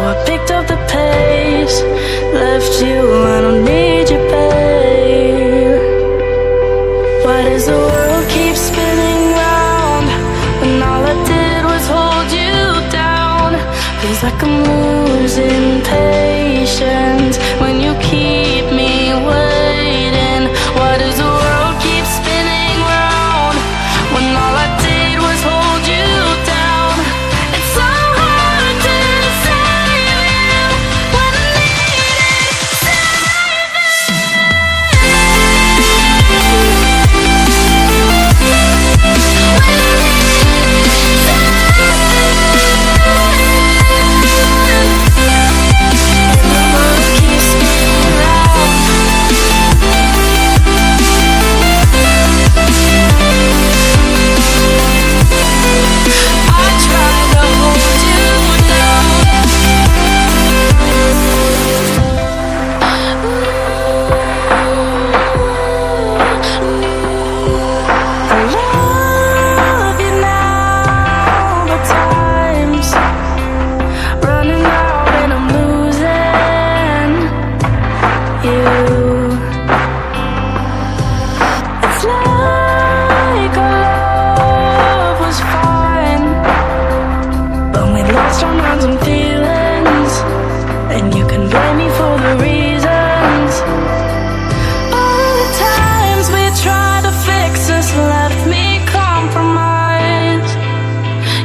I picked up the pace, left you, I don't need you, babe. Why does the world keep spinning round when all I did was hold you down? Feels like I'm losing patience when you keep me waiting. Why does the world keep spinning round when all I did was hold you down? It's so hard to save you when I needed saving.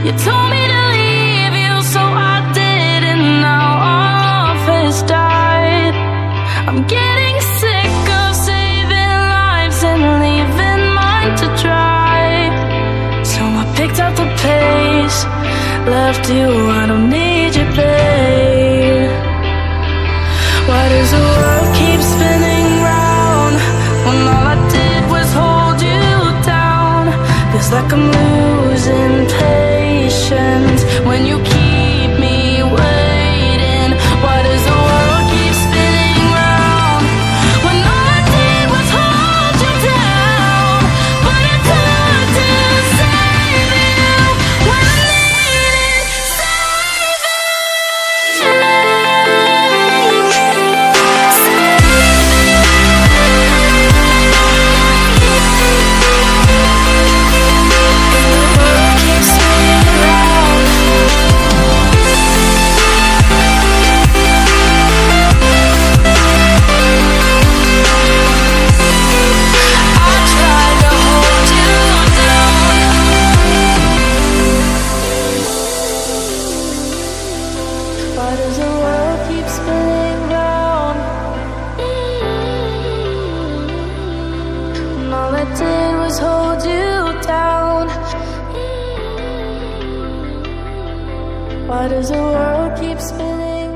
You told me to leave you, so I did, and now all has died. I'm getting sick of saving lives and leaving mine to dry. So I picked up the pace, left you, I don't need you, babe. Why does the world keep spinning round when all I did was hold you down? Feels like I'm losing patience when you keep me waiting. Why does the world keep spinning round when all I did was hold you down? But it's hard to save you when I needed Why does the world keep spinning round? And all I did was hold you down. Why does the world keep spinning